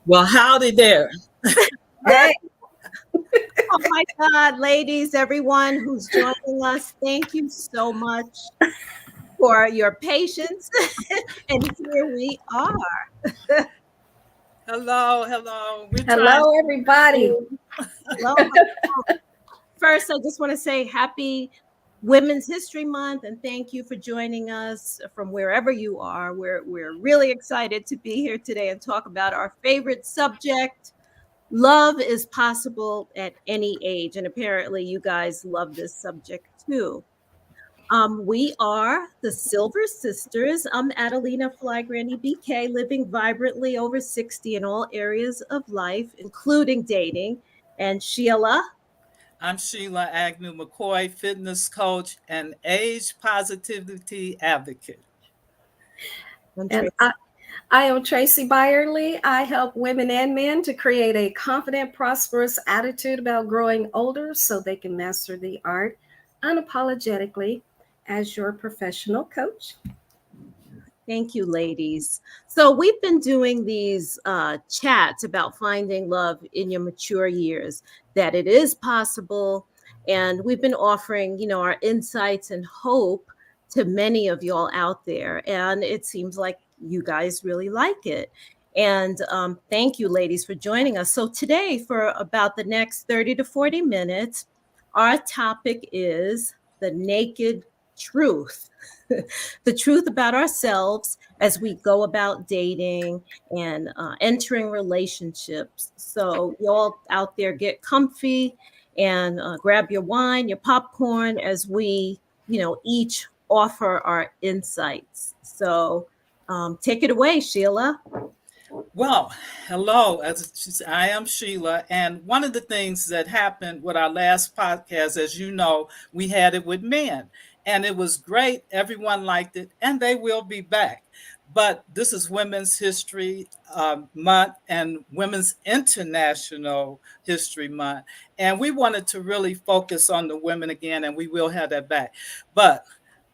Well, howdy there. Hey, Oh my God, ladies, everyone who's joining us, thank you so much for your patience. And here we are. Hello, hello. We're trying. hello, everybody. Hello, hello. First, I just want to say happy Women's History Month and thank you for joining us from wherever you are. We're really excited to be here today and talk about our favorite subject. Love is possible at any age, and apparently, you guys love this subject too. We are the Silver Sisters. I'm Adelina Fly Granny BK, living vibrantly over 60 in all areas of life, including dating. And Sheila. I'm Sheila Agnew McCoy, fitness coach and age positivity advocate. And And Traci. I am Tracy Byerly. I help women and men to create a confident, prosperous attitude about growing older so they can master the art unapologetically as your professional coach. Thank you, ladies. So, we've been doing these chats about finding love in your mature years, that it is possible. And we've been offering, our insights and hope to many of y'all out there. And it seems like you guys really like it. And thank you, ladies, for joining us. So, today, for about the next 30 to 40 minutes, our topic is the naked truth. The truth about ourselves as we go about dating and entering relationships. So, y'all out there get comfy and grab your wine, your popcorn as we, each offer our insights. So, take it away, Sheila. Well, hello. I am Sheila. And one of the things that happened with our last podcast, as you know, we had it with men. And it was great. Everyone liked it. And they will be back. But this is Women's History Month and Women's International History Month. And we wanted to really focus on the women again, and we will have that back. But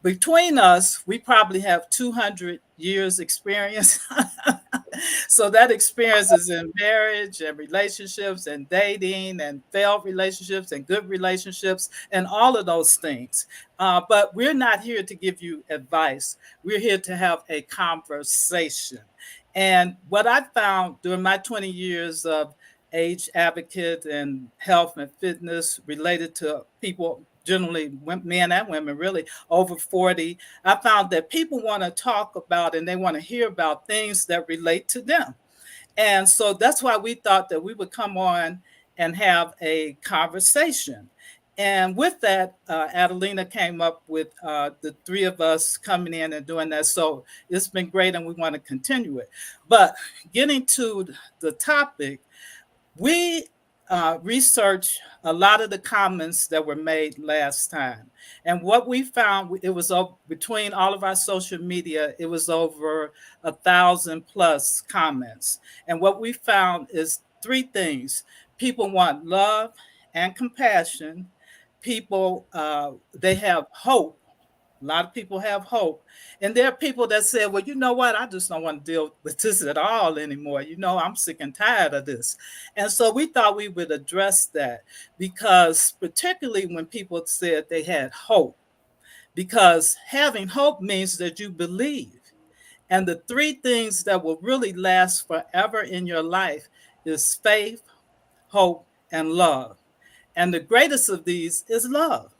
between us, we probably have 200 years experience. So that experience is in marriage and relationships and dating and failed relationships and good relationships and all of those things. But we're not here to give you advice. We're here to have a conversation. And what I found during my 20 years of age advocate and health and fitness related to people, generally men and women, really over 40, I found that people want to talk about and they want to hear about things that relate to them. And so that's why we thought that we would come on and have a conversation. And with that, Adelina came up with the three of us coming in and doing that. So it's been great and we want to continue it. But getting to the topic, we researched a lot of the comments that were made last time. And what we found, it was between all of our social media, it was over 1,000 plus comments. And what we found is three things: people want love and compassion, people, they have hope. A lot of people have hope. And there are people that say, well, you know what? I just don't want to deal with this at all anymore. I'm sick and tired of this. And so we thought we would address that because, particularly when people said they had hope, because having hope means that you believe. And the three things that will really last forever in your life is faith, hope, and love. And the greatest of these is love.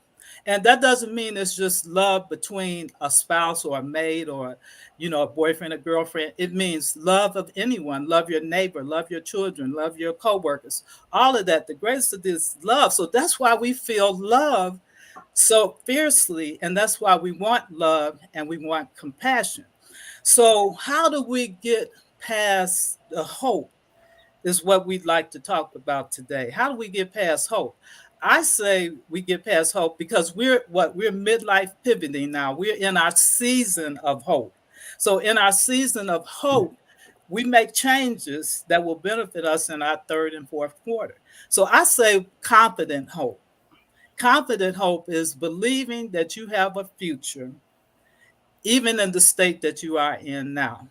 And that doesn't mean it's just love between a spouse or a mate or, a boyfriend or girlfriend. It means love of anyone. Love your neighbor, love your children, love your coworkers, all of that. The greatest of this love. So that's why we feel love so fiercely. And that's why we want love and we want compassion. So how do we get past the hope is what we'd like to talk about today. How do we get past hope? I say we get past hope because we're midlife pivoting now. We're in our season of hope. So in our season of hope, we make changes that will benefit us in our third and fourth quarter. So I say confident hope. Confident hope is believing that you have a future, even in the state that you are in now.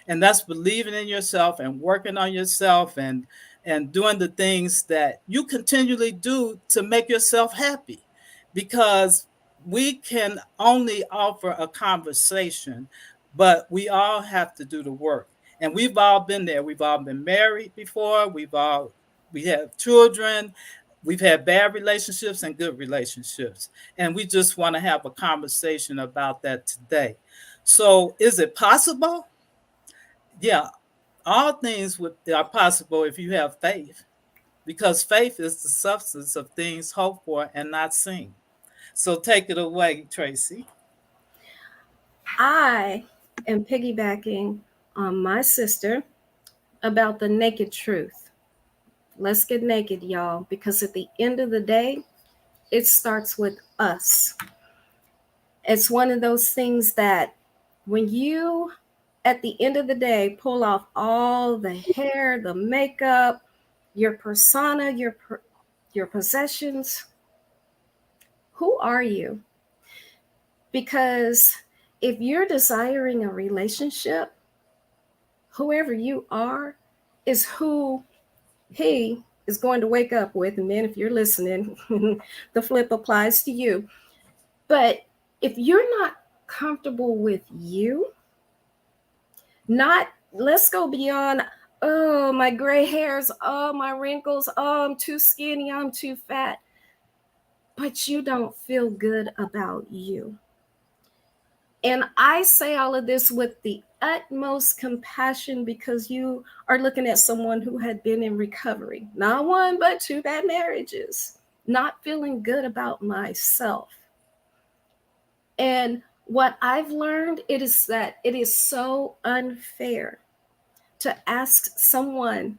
And that's believing in yourself and working on yourself and doing the things that you continually do to make yourself happy, because we can only offer a conversation, but we all have to do the work. And we've all been there. We've all been married before. We have children. We've had bad relationships and good relationships. And we just want to have a conversation about that today. So, is it possible? Yeah, all things are possible if you have faith, because faith is the substance of things hoped for and not seen. So, take it away, Traci. I am piggybacking on my sister about the naked truth. Let's get naked, y'all, because at the end of the day, it starts with us. It's one of those things that when you, at the end of the day, pull off all the hair, the makeup, your persona, your possessions, who are you? Because if you're desiring a relationship, whoever you are is who he is going to wake up with. And then if you're listening, the flip applies to you. But if you're not comfortable with you, not, let's go beyond, oh, my gray hairs, oh, my wrinkles, oh, I'm too skinny, I'm too fat, but you don't feel good about you. And I say all of this with the utmost compassion, because you are looking at someone who had been in recovery, not one, but two bad marriages, not feeling good about myself. And what I've learned, it is that it is so unfair to ask someone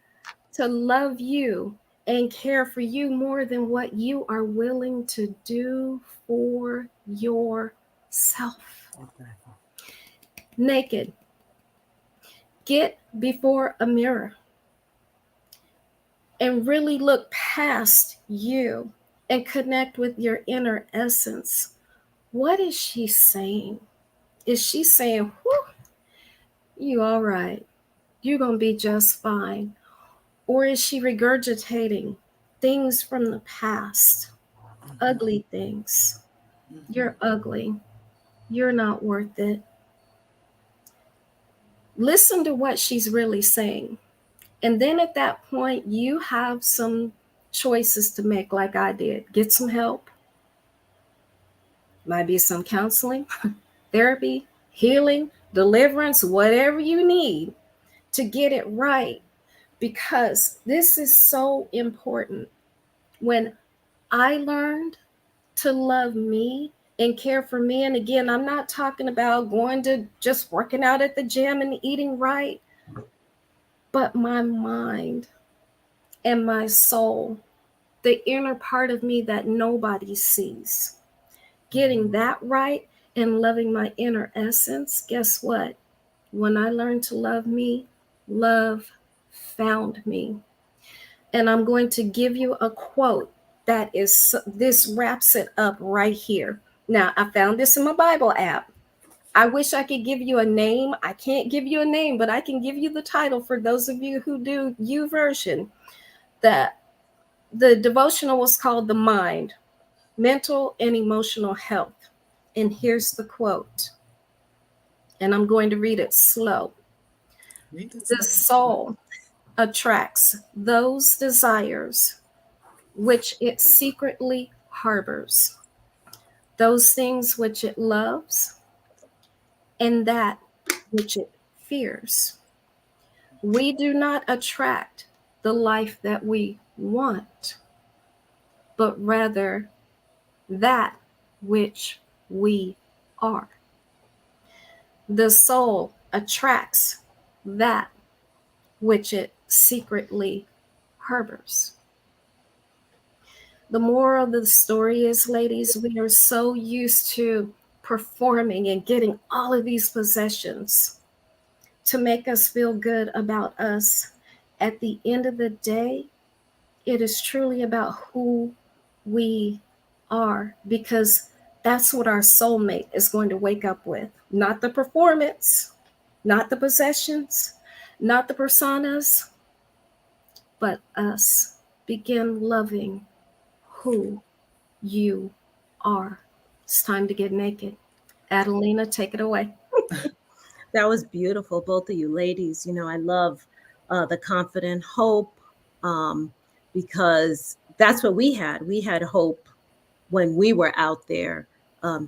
to love you and care for you more than what you are willing to do for yourself. Naked. Get before a mirror and really look past you and connect with your inner essence. What is she saying? Is she saying, whew, you all right? You're going to be just fine. Or is she regurgitating things from the past, ugly things? You're ugly. You're not worth it. Listen to what she's really saying. And then at that point, you have some choices to make, like I did. Get some help. Might be some counseling, therapy, healing, deliverance, whatever you need to get it right. Because this is so important. When I learned to love me and care for me, and again, I'm not talking about going to just working out at the gym and eating right, but my mind and my soul, the inner part of me that nobody sees. Getting that right and loving my inner essence, guess what? When I learned to love me, love found me. And I'm going to give you a quote that is, this wraps it up right here. Now, I found this in my Bible app. I wish I could give you a name. I can't give you a name, but I can give you the title for those of you who do YouVersion. The devotional was called The Mind, Mental and Emotional Health. And here's the quote, and I'm going to read it slow. The soul attracts those desires which it secretly harbors, those things which it loves, and that which it fears. We do not attract the life that we want, but rather that which we are. The soul attracts that which it secretly harbors. The moral of the story is, ladies, we are so used to performing and getting all of these possessions to make us feel good about us. At the end of the day, it is truly about who we are, because that's what our soulmate is going to wake up with. Not the performance, not the possessions, not the personas, but us. Begin loving who you are. It's time to get naked. Adelina, take it away. That was beautiful, both of you ladies. I love the confident hope, um, because that's what we had. We had hope when we were out there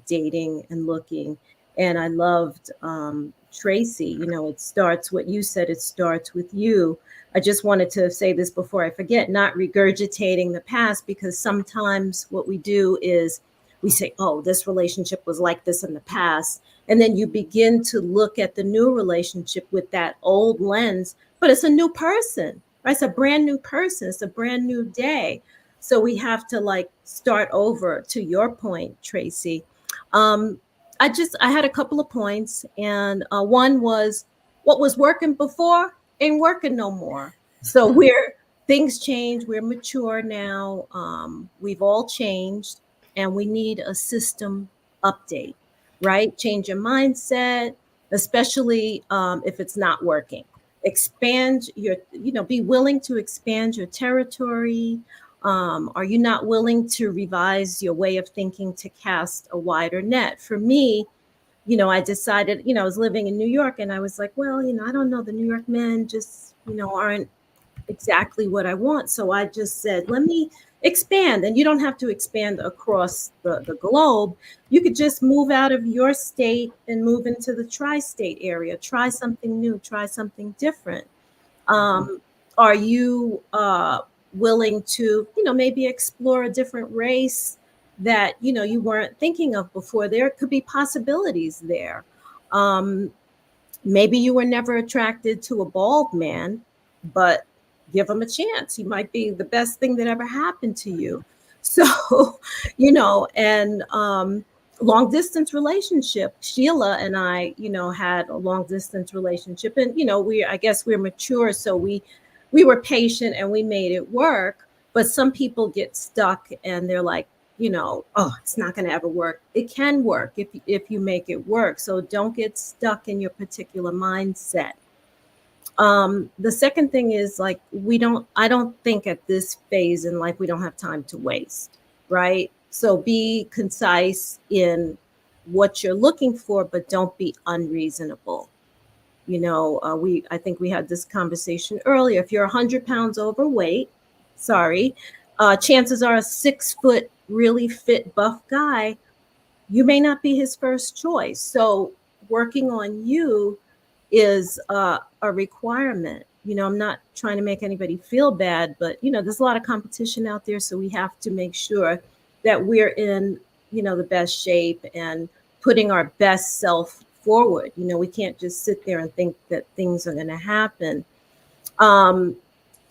dating and looking. And I loved Traci. It starts what you said, it starts with you. I just wanted to say this before I forget, not regurgitating the past, because sometimes what we do is we say, oh, this relationship was like this in the past. And then you begin to look at the new relationship with that old lens, but it's a new person, right? It's a brand new person. It's a brand new day. So we have to like start over. To your point, Traci. Um, I had a couple of points, and one was what was working before ain't working no more. So things change. We're mature now. We've all changed, and we need a system update, right? Change your mindset, especially if it's not working. Expand be willing to expand your territory. Are you not willing to revise your way of thinking to cast a wider net? For me, I decided, I was living in New York, and I was like, well, I don't know, the New York men just, aren't exactly what I want. So I just said, let me expand. And you don't have to expand across the globe. You could just move out of your state and move into the tri-state area. Try something new, try something different. Are you willing to, maybe explore a different race that, you weren't thinking of before? There could be possibilities there. Um, Maybe you were never attracted to a bald man, but give him a chance. He might be the best thing that ever happened to you. So, and long distance relationship. Sheila and I, had a long distance relationship, and I guess we're mature, so we were patient and we made it work. But some people get stuck and they're like, oh, it's not going to ever work. It can work if you make it work. So don't get stuck in your particular mindset. The second thing is like, I don't think at this phase in life, we don't have time to waste, right? So be concise in what you're looking for, but don't be unreasonable. I think we had this conversation earlier. If you're 100 pounds overweight, sorry, chances are a 6 foot, really fit, buff guy, you may not be his first choice. So working on you is a requirement. I'm not trying to make anybody feel bad, but there's a lot of competition out there, so we have to make sure that we're in the best shape and putting our best self forward. We can't just sit there and think that things are going to happen.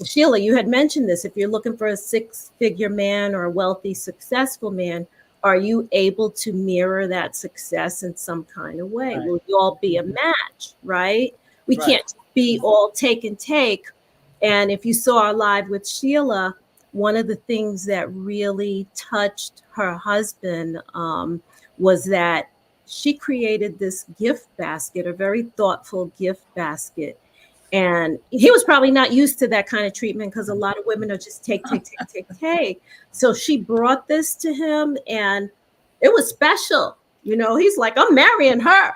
Sheila, you had mentioned this. If you're looking for a 6-figure man or a wealthy, successful man, are you able to mirror that success in some kind of way? Right. Will you all be a match, right? We can't be all take and take. And if you saw our live with Sheila, one of the things that really touched her husband was that she created this gift basket, a very thoughtful gift basket. And he was probably not used to that kind of treatment, because a lot of women are just take. So she brought this to him, and it was special. He's like, I'm marrying her.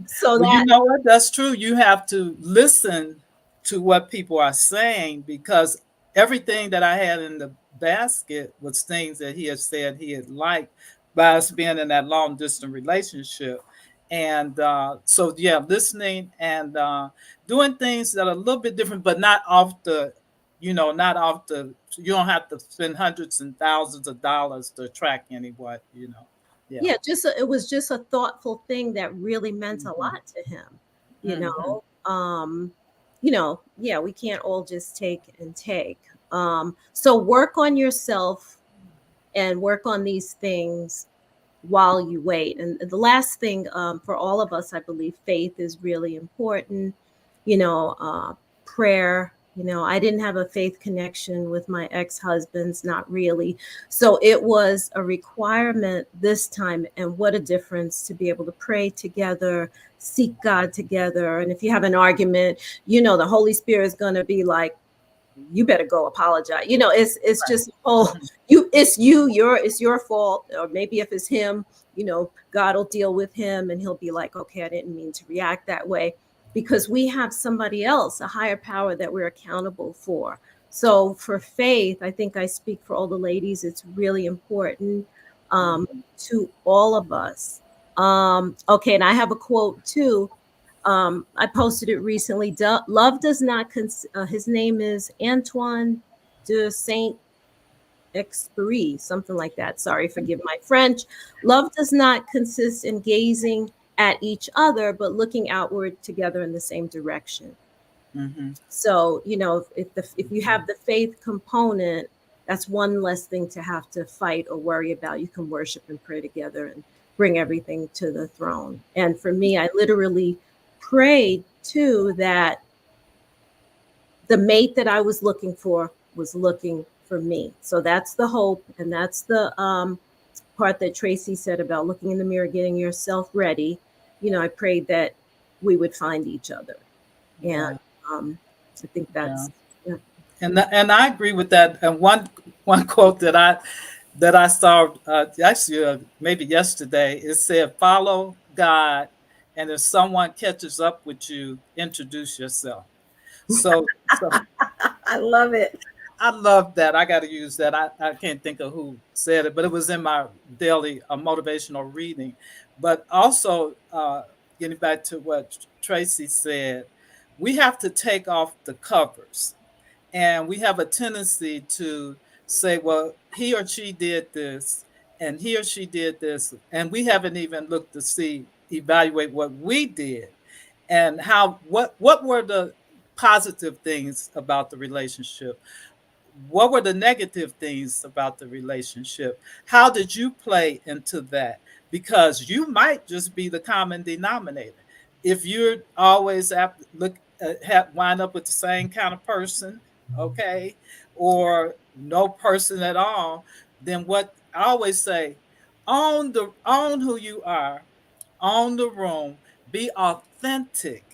So well, you know what? That's true. You have to listen to what people are saying, because everything that I had in the basket was things that he had said he had liked by us being in that long distance relationship. And so, yeah, listening and doing things that are a little bit different, but not off the, you don't have to spend hundreds and thousands of dollars to attract anyone, Yeah, it was just a thoughtful thing that really meant a lot to him. Yeah, we can't all just take and take. So work on yourself and work on these things while you wait. And the last thing, for all of us, I believe faith is really important. Prayer. I didn't have a faith connection with my ex-husbands, not really. So it was a requirement this time. And what a difference to be able to pray together, seek God together. And if you have an argument, the Holy Spirit is going to be like, you better go apologize. It's Right. just, oh, Mhm. it's your fault. Or maybe if it's him, God will deal with him and he'll be like, okay, I didn't mean to react that way, because we have somebody else, a higher power that we're accountable for. So for faith, I think I speak for all the ladies. It's really important, Mhm. to all of us. Okay. And I have a quote too. I posted it recently. Love does not, his name is Antoine de Saint Exupéry, something like that. Sorry, forgive my French. Love does not consist in gazing at each other, but looking outward together in the same direction. Mhm. So, if you have the faith component, that's one less thing to have to fight or worry about. You can worship and pray together and bring everything to the throne. And for me, I literally prayed too that the mate that I was looking for was looking for me. So that's the hope, and that's the part that Traci said about looking in the mirror, getting yourself ready. I prayed that we would find each other, and Yeah. I think Yeah. that's, yeah. And I agree with that. And one quote that I saw actually maybe yesterday, it said, "Follow God, and if someone catches up with you, introduce yourself." So I love it. I love that. I got to use that. I can't think of who said it, but it was in my daily motivational reading. But also, getting back to what Traci said, we have to take off the covers. And we have a tendency to say, well, he or she did this, and he or she did this. And we haven't even looked to evaluate what we did and what were the positive things about the relationship, what were the negative things about the relationship? How did you play into that? Because you might just be the common denominator. If you're always wind up with the same kind of person, okay, or no person at all, then what I always say, own who you are, own the room, be authentic.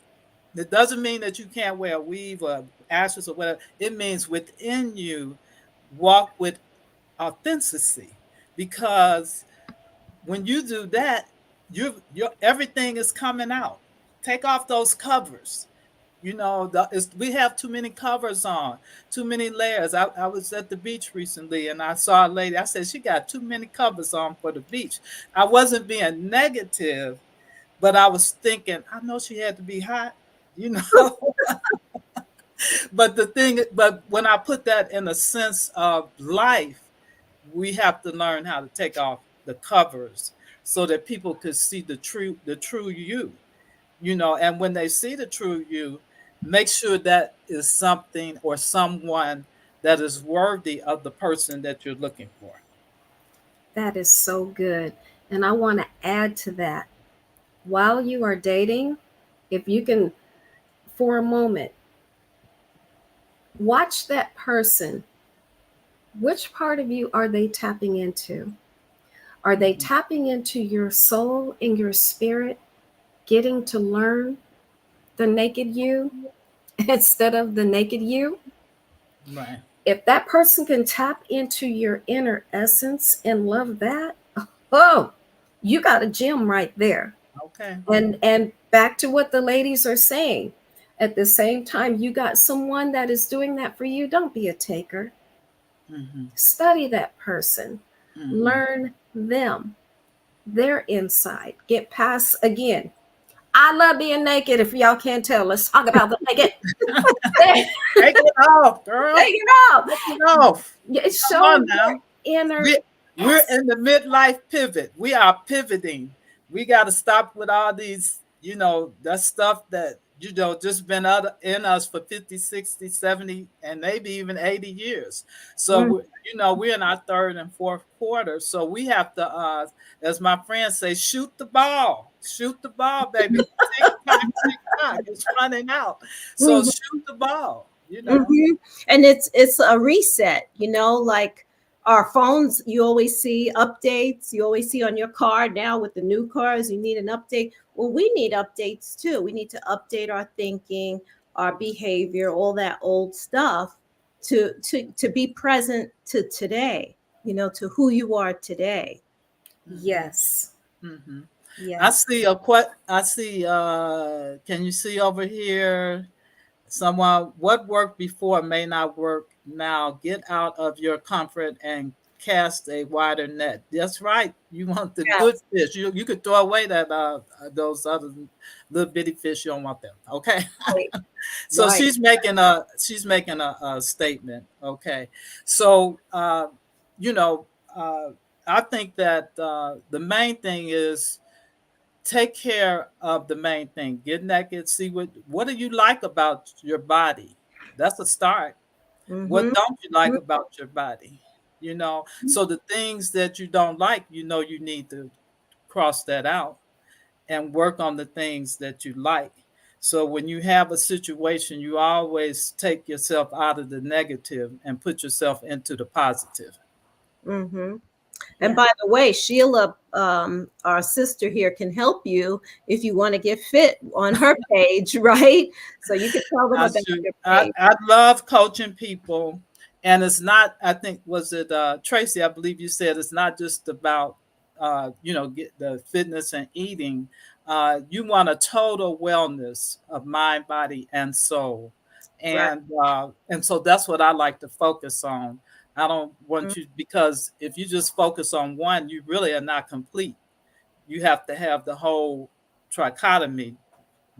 It doesn't mean that you can't wear a weave or ashes or whatever. It means within you, walk with authenticity. Because when you do that, your everything is coming out. Take off those covers. We have too many covers on, too many layers. I was at the beach recently and I saw a lady. I said, she got too many covers on for the beach. I wasn't being negative, but I was thinking, I know she had to be hot, you know. But when I put that in a sense of life, we have to learn how to take off the covers so that people could see the true you, and when they see the true you, make sure that is something or someone that is worthy of the person that you're looking for. That is so good. And I want to add to that. While you are dating, if you can, for a moment, watch that person. Which part of you are they tapping into? Are they Mhm. tapping into your soul and your spirit, getting to learn the naked you instead of the naked you? Right. If that person can tap into your inner essence and love that, oh, you got a gem right there. Okay. And back to what the ladies are saying. At the same time, you got someone that is doing that for you. Don't be a taker. Hmm. Study that person. Hmm. Learn them, their inside. Get past again. I love being naked. If y'all can't tell, let's talk about the naked. Take Take it off, girl. it off. Take it off. Yeah, Come show on your now. inner We're essence. in the midlife pivot. We are pivoting. We got to stop with all these, that stuff that, just been in us for 50, 60, 70, and maybe even 80 years. So, Mm, we're in our third and fourth quarter. So we have to, as my friends say, shoot the ball. Shoot the ball, baby. Tick tock, tick tock. It's running out. So Mhm. shoot the ball. And it's a reset, like, our phones, you always see updates. You always see on your car now with the new cars, you need an update. Well, we need updates too. We need to update our thinking, our behavior, all that old stuff to be present to today, to who you are today. Mm-hmm. Yes. Mm-hmm. I Yes. see I see can you see over here someone, what worked before may not work now. Get out of your comfort and cast a wider net. That's right. You want the good Yes. fish. You could throw away that those other little bitty fish. You don't want them. Okay. Right. So Right. she's making a statement. Okay. So you know, I think that the main thing is take care of the main thing. Get naked, see what do you like about your body. That's a start. What Mm-hmm. don't you like about your body? So the things that you don't like, you need to cross that out and work on the things that you like. So when you have a situation, you always take yourself out of the negative and put yourself into the positive. Mm-hmm. And Yeah. by the way, Sheila, our sister here, can help you if you want to get fit on her page, right? So you can tell them I about should. your I page. I love coaching people, and it's not. I think was it Tracy? I believe you said it's not just about get the fitness and eating. You want a total wellness of mind, body, and soul, Right. and so that's what I like to focus on. I don't want you because if you just focus on one, you really are not complete. You have to have the whole trichotomy: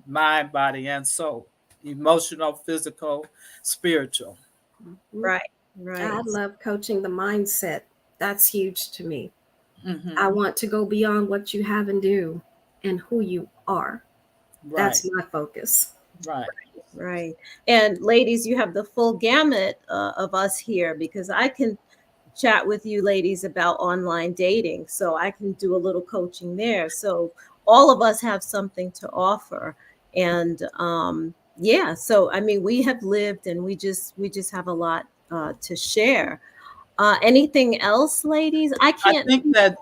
mind, body, and soul, emotional, physical, spiritual. Mhm. Right. Right. I love coaching the mindset. That's huge to me. I Hmm. want to go beyond what you have and do and who you are. Right, That's my focus. right. Right. And ladies, you have the full gamut of us here because I can chat with you ladies about online dating. So I can do a little coaching there. So all of us have something to offer. And yeah, so I mean, we have lived and we just have a lot to share. Anything else, ladies? I I can't. think that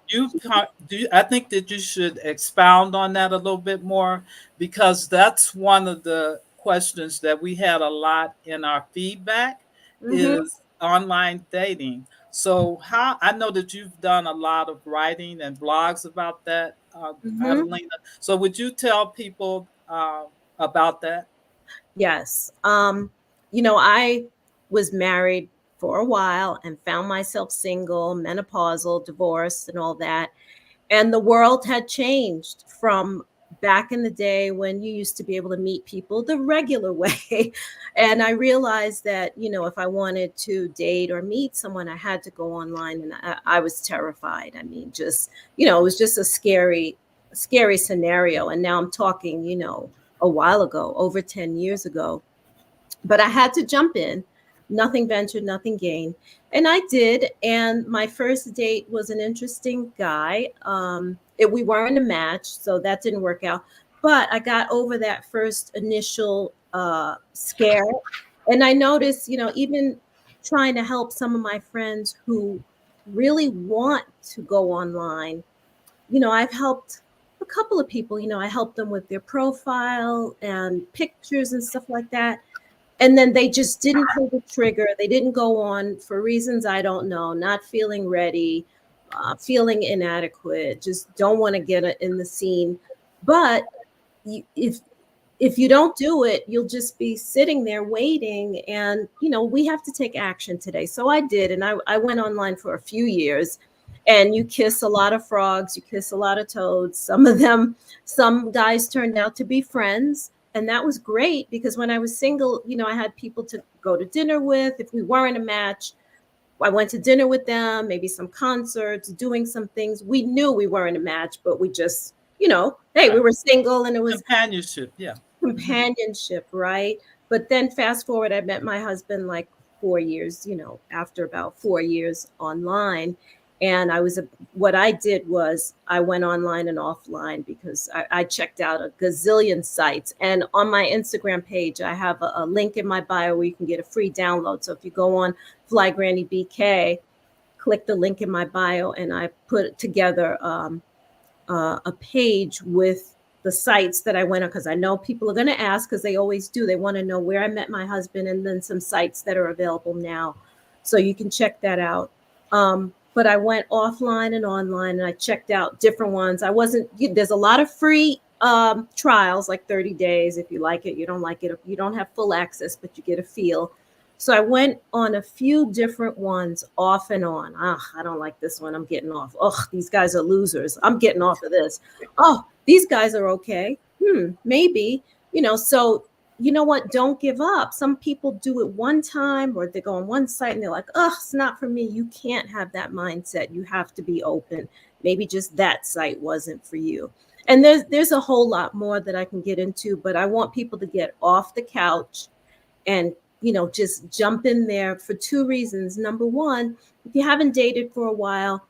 I think that you should expound on that a little bit more because that's one of the questions that we had a lot in our feedback Mhm, is online dating. So how I know that you've done a lot of writing and blogs about that, mhm. Adelina. So would you tell people about that? Yes. I was married for a while and found myself single, menopausal, divorced, and all that. And the world had changed from back in the day when you used to be able to meet people the regular way. And I realized that, if I wanted to date or meet someone, I had to go online. And I was terrified. I mean, just, it was just a scary scenario. And now I'm talking, a while ago, over 10 years ago, but I had to jump in. Nothing ventured, nothing gained. And I did. And my first date was an interesting guy. We weren't a match, so that didn't work out. But I got over that first initial scare. And I noticed, even trying to help some of my friends who really want to go online, I've helped a couple of people. I helped them with their profile and pictures and stuff like that, and then they just didn't pull the trigger. They didn't go on for reasons I don't know, not feeling ready, feeling inadequate, just don't want to get in the scene. But if you don't do it, you'll just be sitting there waiting. And we have to take action today. So I did, and I went online for a few years. And you kiss a lot of frogs, you kiss a lot of toads. Some guys turned out to be friends, and that was great because when I was single, I had people to go to dinner with. If we weren't a match, I went to dinner with them, maybe some concerts, doing some things. We knew we weren't a match, but we just, hey, we Right. were single and it was Companionship, yeah. Hmm. companionship, right? But then fast forward, I met my husband like 4 years, after about 4 years online. And what I did was I went online and offline because I checked out a gazillion sites. And on my Instagram page, I have a link in my bio where you can get a free download. So if you go on Fly Granny BK, click the link in my bio, and I put together a page with the sites that I went on, because I know people are going to ask, because they always do. They want to know where I met my husband, and then some sites that are available now. So you can check that out. But I went offline and online, and I checked out different ones. There's a lot of free trials, like 30 days. If you like it, you don't like it, you don't have full access, but you get a feel. So I went on a few different ones off and on. I don't like this one. I'm getting off. Oh, these guys are losers. I'm getting off of this. Oh, these guys are okay. Maybe, so you know what? Don't give up. Some people do it one time, or they go on one site and they're like, oh, it's not for me. You can't have that mindset. You have to be open. Maybe just that site wasn't for you. And there's a whole lot more that I can get into, but I want people to get off the couch and just jump in there for two reasons. Number one, if you haven't dated for a while,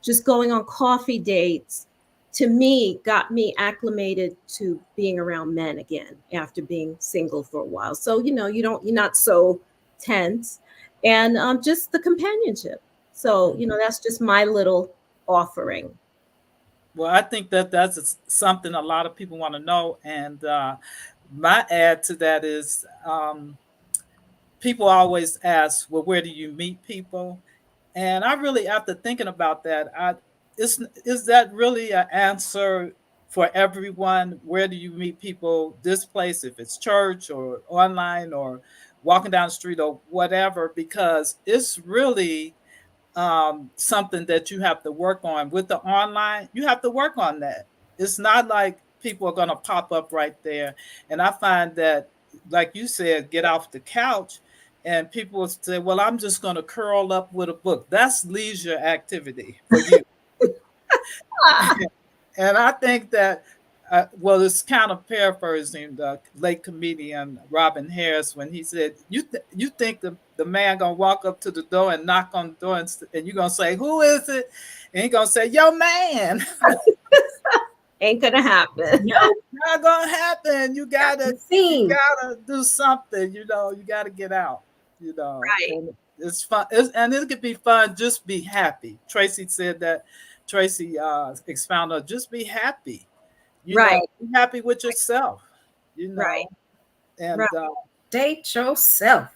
just going on coffee dates, to me, got me acclimated to being around men again after being single for a while. So, you're not so tense, and just the companionship. So, that's just my little offering. Well, I think that that's something a lot of people want to know. And my add to that is people always ask, well, where do you meet people? And I really, after thinking about that, is that really an answer for everyone? Where do you meet people? This place, if it's church or online or walking down the street or whatever, because it's really something that you have to work on. With the online, you have to work on that. It's not like people are going to pop up right there. And I find that, like you said, get off the couch, and people say, well, I'm just going to curl up with a book. That's leisure activity for you. And I think that, well, it's kind of paraphrasing the late comedian Robin Harris when he said, you think the man gonna walk up to the door and knock on the door, and you're gonna say, who is it? And he's gonna say, yo, man. Ain't gonna happen. No, not gonna happen. You gotta do something. You gotta get out. Right. And it's fun, and it could be fun. Just be happy. Traci said that. Traci expounded, just be happy. Right. Be happy with yourself. Right. And right. Date yourself.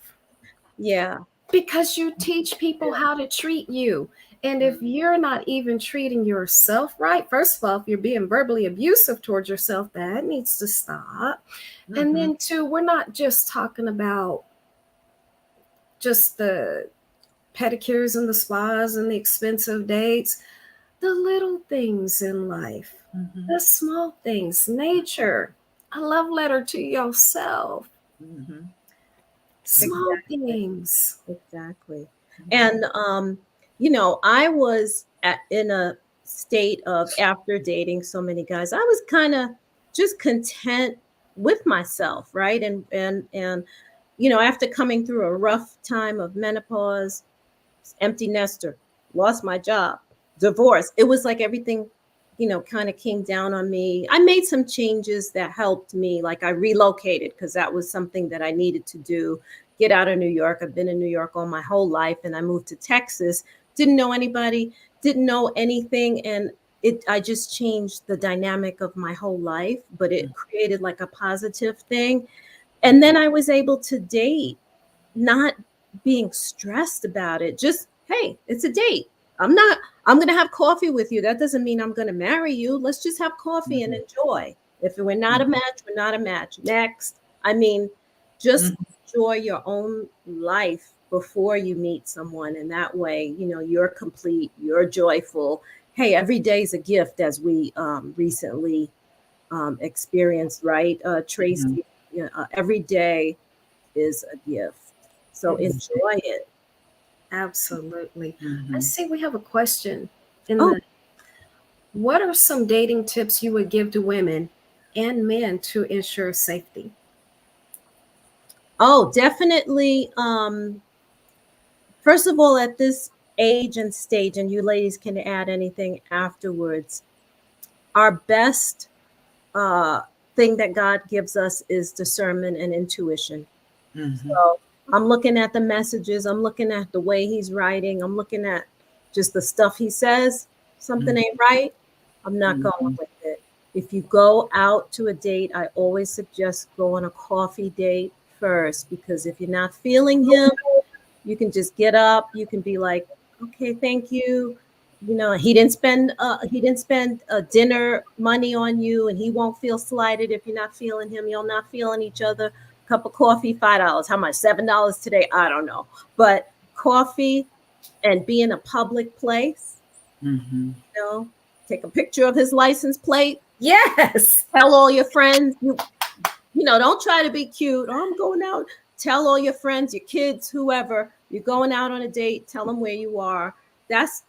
Yeah. Because you teach people how to treat you. And if you're not even treating yourself right, first of all, if you're being verbally abusive towards yourself, that needs to stop. Mm-hmm. And then two, we're not just talking about just the pedicures and the spas and the expensive dates. The little things in life, the small things, nature, a love letter to yourself. Small things. Exactly. And, I was in a state of, after dating so many guys, I was kind of just content with myself. Right. And, after coming through a rough time of menopause, empty nester, lost my job, divorce, it was like everything, kind of came down on me. I made some changes that helped me. Like I relocated because that was something that I needed to do. Get out of New York. I've been in New York all my whole life, and I moved to Texas. Didn't know anybody, didn't know anything. And I just changed the dynamic of my whole life, but it created like a positive thing. And then I was able to date, not being stressed about it. Just, hey, it's a date. I'm going to have coffee with you. That doesn't mean I'm going to marry you. Let's just have coffee and enjoy. If we're not a match, we're not a match. Next. I mean, just enjoy your own life before you meet someone. And that way, you're complete, you're joyful. Hey, every day is a gift, as we recently experienced, right? Traci, every day is a gift. So enjoy it. Absolutely. I see we have a question. What are some dating tips you would give to women and men to ensure safety? Oh, definitely. First of all, at this age and stage, and you ladies can add anything afterwards, our best thing that God gives us is discernment and intuition. So I'm looking at the messages. I'm looking at the way he's writing. I'm looking at just the stuff he says, something ain't right, I'm not going Mhm. with it. If you go out to a date, I always suggest go on a coffee date first, because if you're not feeling him, you can just get up. You can be like, okay, thank you. You know, he didn't spend dinner money on you, and he won't feel slighted if you're not feeling him. You're not feeling each other. Cup of coffee, $5. How much? $7 today? I don't know. But coffee and be in a public place, Mhm. you know, take a picture of his license plate, Yes. tell all your friends, you know, don't try to be cute. Oh, I'm going out. Tell all your friends, your kids, whoever, you're going out on a date, tell them where you are.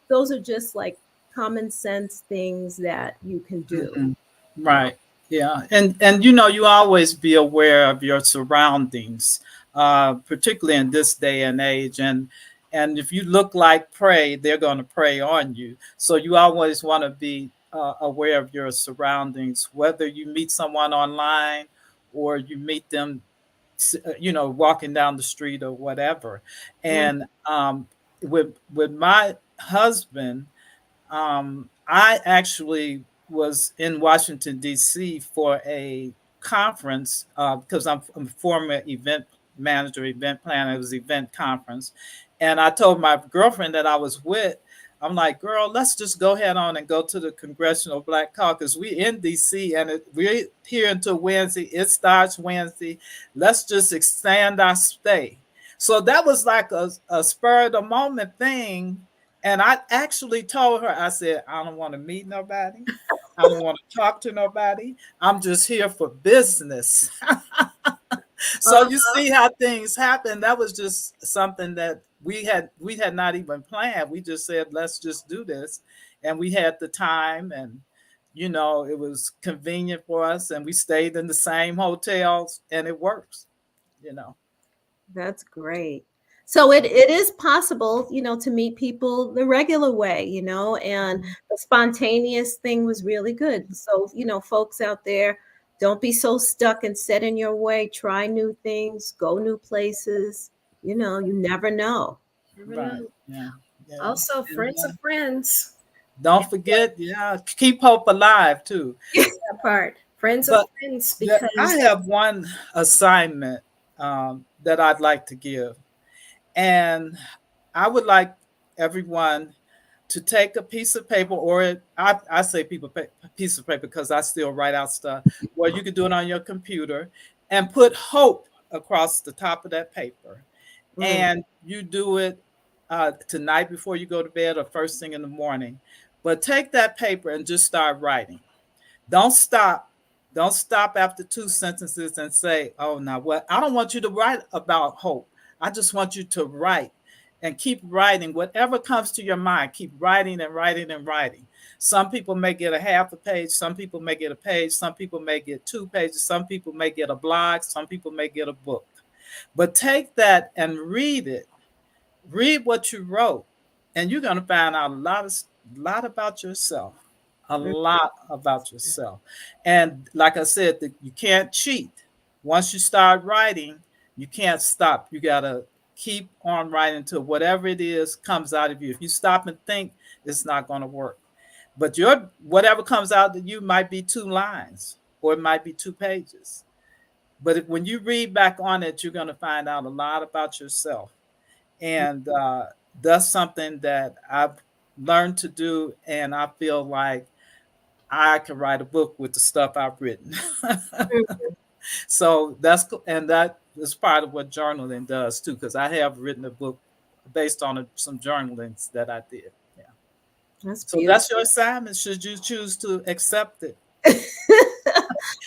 Those are just like common sense things that you can do. Mhm. You know? Right. Yeah. And you always be aware of your surroundings, particularly in this day and age. And if you look like prey, they're going to prey on you. So you always want to be aware of your surroundings, whether you meet someone online or you meet them, walking down the street or whatever. Right. And with my husband, I actually was in Washington, D.C. for a conference because I'm a former event manager, event planner. It was an event conference. And I told my girlfriend that I was with, I'm like, girl, let's just go ahead on and go to the Congressional Black Caucus. We in D.C. and we're here until Wednesday. It starts Wednesday. Let's just extend our stay. So that was like a spur of the moment thing, and I actually told her, I said, I don't want to meet nobody. I don't want to talk to nobody. I'm just here for business. So Uh, you see how things happen. That was just something that we had not even planned. We just said, let's just do this. And we had the time, and it was convenient for us, and we stayed in the same hotels, and it works, you know. That's great. So So it is possible, you know, to meet people the regular way, you know, and the spontaneous thing was really good. So, you know, folks out there, don't be so stuck and set in your way. Try new things, go new places. You know, you never know. never right. know. Yeah. Yeah. Also, And friends of friends. don't forget, yeah, keep hope alive too. That part. Friends of But friends I because have one assignment that I'd like to give, and I would like everyone to take a piece of paper, or I say piece of paper because I still write out stuff, or you could do it on your computer and put hope across the top of that paper. Mm, And you do it tonight before you go to bed or first thing in the morning. But take that paper and just start writing. Don't stop. Don't stop after two sentences and say, oh, now what? I don't want you to write about hope. I just want you to write and keep writing. Whatever comes to your mind, keep writing and writing and writing. Some people may get a half a page. Some people may get a page. Some people may get 2 pages. Some people may get a blog. Some people may get a book. But take that and read it. Read what you wrote, and you're going to find out a lot about yourself, a mm, lot about yourself. And like I said, you can't cheat. Once you start writing, you can't stop. You got to keep on writing until whatever it is comes out of you. If you stop and think, it's not going to work. But your whatever comes out of you might be 2 lines, or it might be 2 pages. But when you read back on it, you're going to find out a lot about yourself. And that's something that I've learned to do, and I feel like I can write a book with the stuff I've written. mm. So and that is part of what journaling does too, because I have written a book based on some journalings that I did. Yeah. That's So that's beautiful. your assignment. Should you choose to accept it?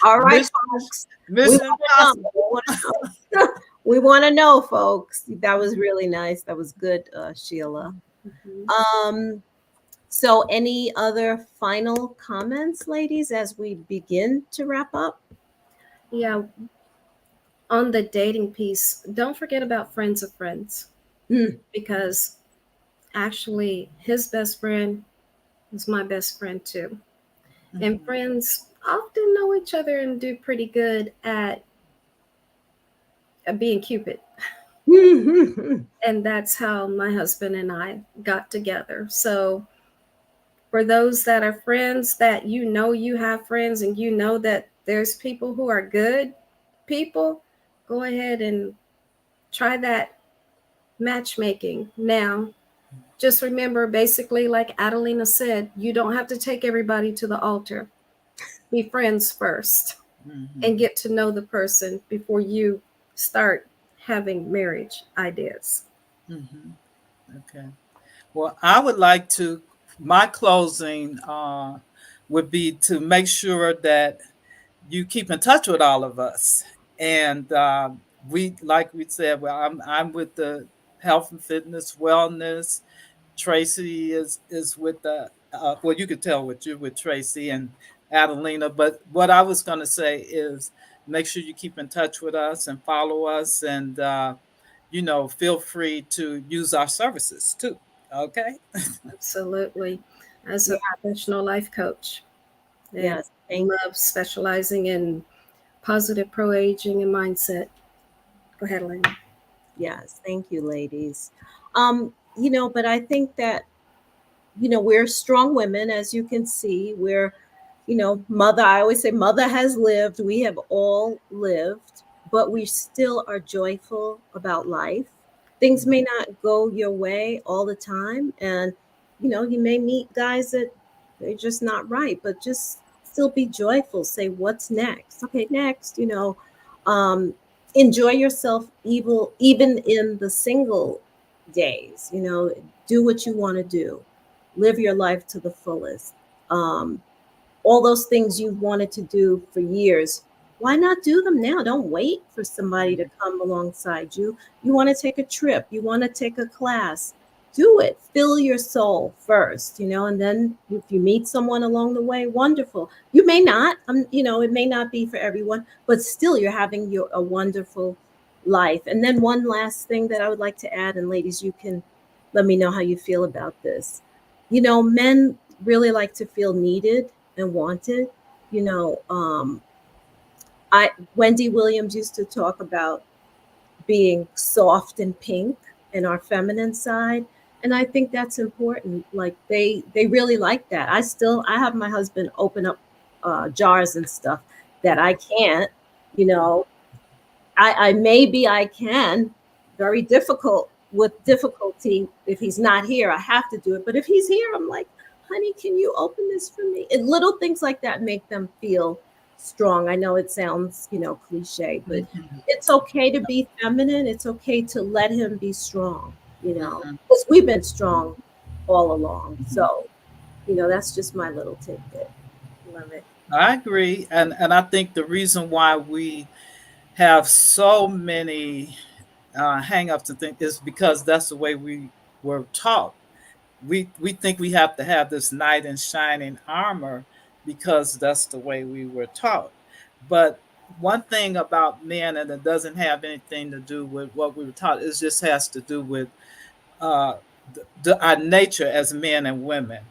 All right, Mission, folks. We mission want to know. We impossible. want to know. We want to know, folks. That was really nice. That was good, Sheila. Mhm. Um, so any other final comments, ladies, as we begin to wrap up? Yeah, on the dating piece, don't forget about friends of friends Mm, because actually his best friend is my best friend too. And Mhm. friends often know each other and do pretty good at being Cupid. And that's how my husband and I got together. So, for those that are friends, that you have friends and you know that there's people who are good people, go ahead and try that matchmaking. Now, just remember, basically, like Adelina said, you don't have to take everybody to the altar. Be friends first Mm-hmm. and get to know the person before you start having marriage ideas. Mm-hmm. Okay. Well, I would like to, my closing would be to make sure that you keep in touch with all of us. And we, like we said, well, I'm with the health and fitness wellness. Traci is with the well, you could tell what you're with Traci and Adelina. But what I was going to say is make sure you keep in touch with us and follow us, and feel free to use our services too. Okay. Absolutely. As Yeah, a professional life coach that yes, thank loves specializing in positive pro aging and mindset. Go ahead, Elena. yes, thank you, ladies. But I think that we're strong women, as you can see. We're, mother, I always say mother has lived, we have all lived, but we still are joyful about life. Things may not go your way all the time, and you may meet guys that they're just not right, but just still be joyful. Say, what's next? Okay, next, um, enjoy yourself, even in the single days. Do what you want to do, live your life to the fullest. Um, all those things you've wanted to do for years, why not do them now? Don't wait for somebody to come alongside you. You want to take a trip, you want to take a class, do it. Fill your soul first, and then if you meet someone along the way, wonderful. You may not, it may not be for everyone, but still you're having a wonderful life. And then one last thing that I would like to add, and ladies, you can let me know how you feel about this. Men really like to feel needed and wanted. You know, I Wendy Williams used to talk about being soft and pink and our feminine side, and I think that's important. Like they really like that. I have my husband open up jars and stuff that I can't. You know, I maybe I can. Very difficult with difficulty. If he's not here, I have to do it. But if he's here, I'm like, honey, can you open this for me? And little things like that make them feel strong. I know it sounds, cliche, but Mhm. it's okay to be feminine. It's okay to let him be strong, Mhm. because we've been strong all along. Mhm. So, that's just my little tidbit. Love it. I agree, and I think the reason why we have so many hang-ups and things is because that's the way we were taught. We think we have to have this knight in shining armor because that's the way we were taught. But one thing about men, and it doesn't have anything to do with what we were taught, it just has to do with uh, our nature as men and women,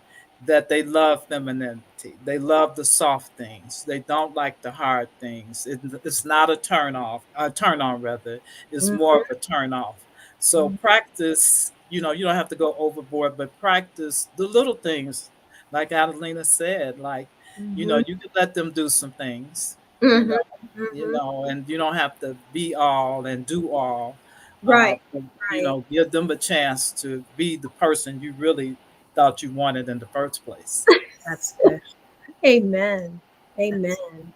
that they love femininity. They love the soft things. They don't like the hard things. It's not a turn off, a turn on rather. It's more of Mhm, a turn off. So practice. You don't have to go overboard, but practice the little things, like Adelina said. Like, mhm, you can let them do some things. You mhm, know, mhm. and you don't have to be all and do all. Right, But, right. give them a chance to be the person you really thought you wanted in the first place. That's good. Amen. That's Amen.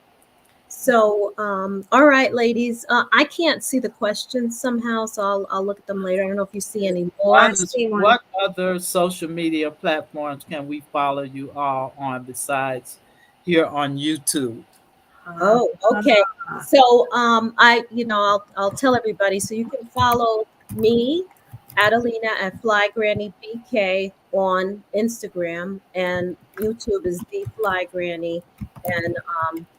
So, all right, ladies. I can't see the questions somehow, so I'll look at them later. I don't know if you see any I more. see one. What other social media platforms can we follow you all on besides here on YouTube? Uh, Oh, okay. So, I'll tell everybody. So you can follow me, Adelina at Fly Granny BK on Instagram, and YouTube is the Fly Granny, and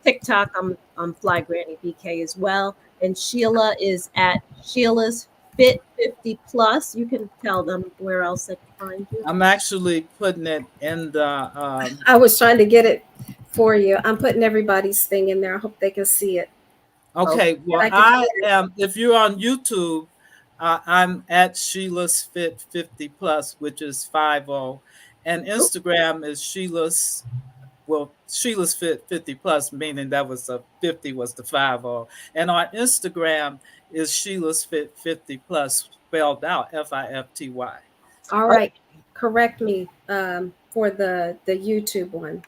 TikTok I'm Fly Granny BK as well. And Sheila is at Sheila's Fit 50 Plus. You can tell them where else they can find you. I'm actually putting it in the I was trying to get it for you. I'm putting everybody's thing in there. I hope they can see it. Okay. okay, And well, I can hear it. if you're on YouTube, I'm at Sheila's Fit 50 Plus, which is 50. And Oh, Instagram is Sheila's Fit 50 Plus, meaning that was a 50 was the 50. And our Instagram is Sheila's Fit 50 Plus, spelled out FIFTY. All right, correct me for the YouTube one.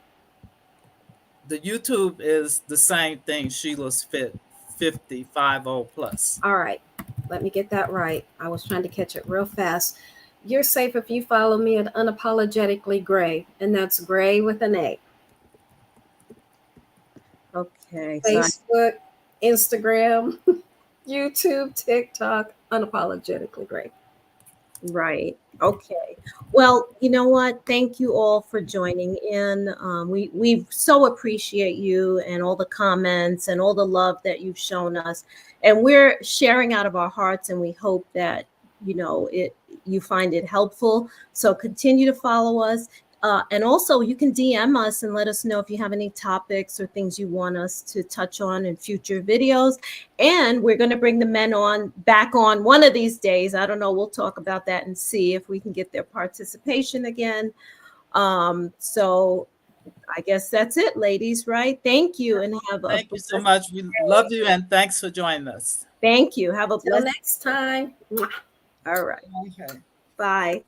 The YouTube is the same thing, Sheila's Fit 50 Plus. All right, let me get that right. I was trying to catch it real fast. You're safe if you follow me at Unapologetically Gray, and that's Gray with an A. okay. Facebook, Instagram, YouTube, TikTok, Unapologetically Gray. Right. Okay. Well, you know what? Thank you all for joining in. We so appreciate you and all the comments and all the love that you've shown us, and we're sharing out of our hearts. And we hope that you find it helpful. So continue to follow us. And also, you can DM us and let us know if you have any topics or things you want us to touch on in future videos. And we're going to bring the men back on one of these days. I don't know. We'll talk about that and see if we can get their participation again. So I guess that's it, ladies, right? Thank you, and have a Thank you so much. We love you, and thanks for joining us. Thank you. Have a Till blessed next time. All right. Okay. Bye.